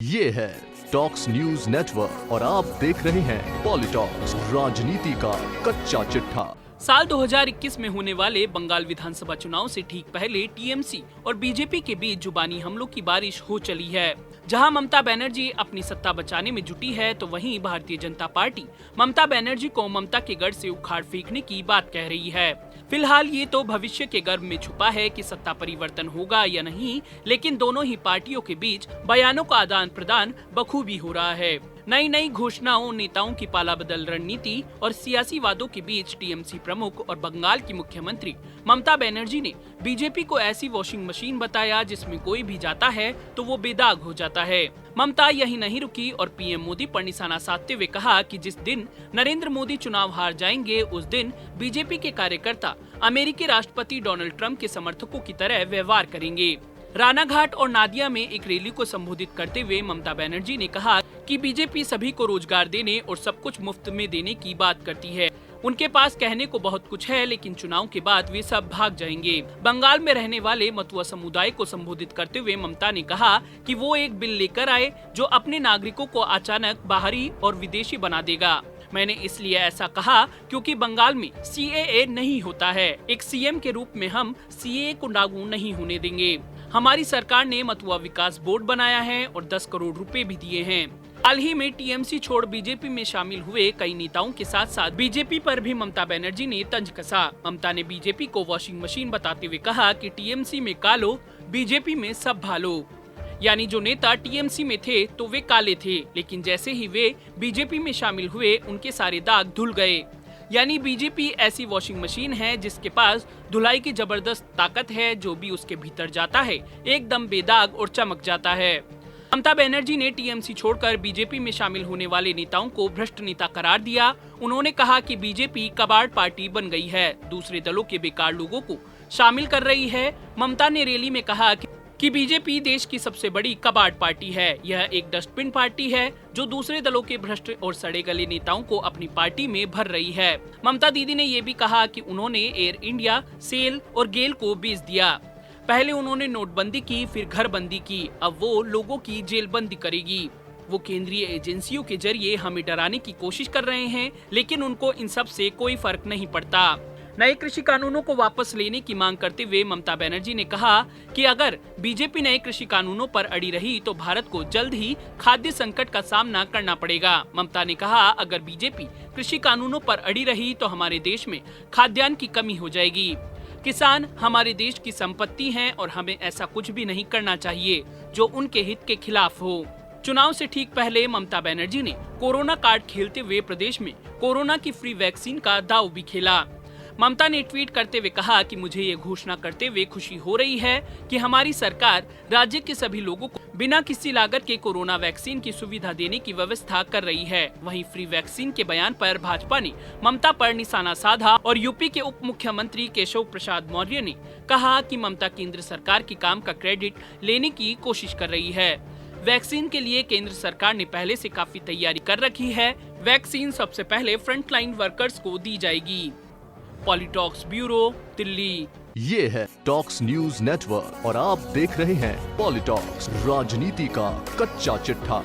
ये है talks news network और आप देख रहे हैं पॉलिटॉक्स, राजनीति का कच्चा चिट्ठा। साल 2021 में होने वाले बंगाल विधानसभा चुनाव से ठीक पहले टीएमसी और बीजेपी के बीच जुबानी हमलों की बारिश हो चली है। जहां ममता बनर्जी अपनी सत्ता बचाने में जुटी है, तो वहीं भारतीय जनता पार्टी ममता बनर्जी को ममता के गढ़ से उखाड़ फेंकने की बात कह रही है। फिलहाल ये तो भविष्य के गर्भ में छुपा है कि सत्ता परिवर्तन होगा या नहीं, लेकिन दोनों ही पार्टियों के बीच बयानों का आदान प्रदान बखूबी हो रहा है। नई नई घोषणाओं, नेताओं की पाला बदल रणनीति और सियासी वादों के बीच टीएमसी प्रमुख और बंगाल की मुख्यमंत्री ममता बनर्जी ने बीजेपी को ऐसी वॉशिंग मशीन बताया जिसमें कोई भी जाता है तो वो बेदाग हो जाता है। ममता यही नहीं रुकी और पीएम मोदी पर निशाना साधते हुए कहा कि जिस दिन नरेंद्र मोदी चुनाव हार जाएंगे, उस दिन बीजेपी के कार्यकर्ता अमेरिकी राष्ट्रपति डोनाल्ड ट्रंप के समर्थकों की तरह व्यवहार करेंगे। रानाघाट और नादिया में एक रैली को संबोधित करते हुए ममता बनर्जी ने कहा कि बीजेपी सभी को रोजगार देने और सब कुछ मुफ्त में देने की बात करती है। उनके पास कहने को बहुत कुछ है, लेकिन चुनाव के बाद वे सब भाग जाएंगे। बंगाल में रहने वाले मतुआ समुदाय को संबोधित करते हुए ममता ने कहा कि वो एक बिल लेकर आए जो अपने नागरिकों को अचानक बाहरी और विदेशी बना देगा। मैंने इसलिए ऐसा कहा क्योंकि बंगाल में सीएए नहीं होता है। एक सीएम के रूप में हम सीएए को लागू नहीं होने देंगे। हमारी सरकार ने मतुआ विकास बोर्ड बनाया है और 10 करोड़ रुपए भी दिए हैं। हाल ही में टीएमसी छोड़ बीजेपी में शामिल हुए कई नेताओं के साथ साथ बीजेपी पर भी ममता बनर्जी ने तंज कसा। ममता ने बीजेपी को वॉशिंग मशीन बताते हुए कहा कि टीएमसी में कालो, बीजेपी में सब भालो। यानी जो नेता टीएमसी में थे तो वे काले थे, लेकिन जैसे ही वे बीजेपी में शामिल हुए उनके सारे दाग धुल गए। यानी बीजेपी ऐसी वॉशिंग मशीन है जिसके पास धुलाई की जबरदस्त ताकत है, जो भी उसके भीतर जाता है एकदम बेदाग और चमक जाता है। ममता बनर्जी ने टीएमसी छोड़कर बीजेपी में शामिल होने वाले नेताओं को भ्रष्ट नेता करार दिया। उन्होंने कहा कि बीजेपी कबाड़ पार्टी बन गई है, दूसरे दलों के बेकार लोगों को शामिल कर रही है। ममता ने रैली में कहा कि बीजेपी देश की सबसे बड़ी कबाड़ पार्टी है। यह एक डस्टबिन पार्टी है जो दूसरे दलों के भ्रष्ट और सड़े गले नेताओं को अपनी पार्टी में भर रही है। ममता दीदी ने ये भी कहा कि उन्होंने एयर इंडिया, सेल और गेल को बेच दिया। पहले उन्होंने नोटबंदी की, फिर घरबंदी की, अब वो लोगों की जेलबंदी करेगी। वो केंद्रीय एजेंसियों के जरिए हमें डराने की कोशिश कर रहे हैं, लेकिन उनको इन सब से कोई फर्क नहीं पड़ता। नए कृषि कानूनों को वापस लेने की मांग करते हुए ममता बनर्जी ने कहा कि अगर बीजेपी नए कृषि कानूनों पर अड़ी रही तो भारत को जल्द ही खाद्य संकट का सामना करना पड़ेगा। ममता ने कहा, अगर बीजेपी कृषि कानूनों पर अड़ी रही तो हमारे देश में खाद्यान्न की कमी हो जाएगी। किसान हमारे देश की संपत्ति हैं और हमें ऐसा कुछ भी नहीं करना चाहिए जो उनके हित के खिलाफ हो। चुनाव से ठीक पहले ममता बनर्जी ने कोरोना कार्ड खेलते हुए प्रदेश में कोरोना की फ्री वैक्सीन का दांव भी खेला। ममता ने ट्वीट करते हुए कहा कि मुझे ये घोषणा करते हुए खुशी हो रही है कि हमारी सरकार राज्य के सभी लोगों को बिना किसी लागत के कोरोना वैक्सीन की सुविधा देने की व्यवस्था कर रही है। वहीं फ्री वैक्सीन के बयान पर भाजपा ने ममता पर निशाना साधा और यूपी के उप मुख्यमंत्री केशव प्रसाद मौर्य ने कहा कि ममता केंद्र सरकार के काम का क्रेडिट लेने की कोशिश कर रही है। वैक्सीन के लिए केंद्र सरकार ने पहले से काफी तैयारी कर रखी है। वैक्सीन सबसे पहले फ्रंटलाइन वर्कर्स को दी जाएगी। पॉलिटॉक्स ब्यूरो, दिल्ली। ये है टॉक्स न्यूज नेटवर्क और आप देख रहे हैं पॉलिटॉक्स, राजनीति का कच्चा चिट्ठा।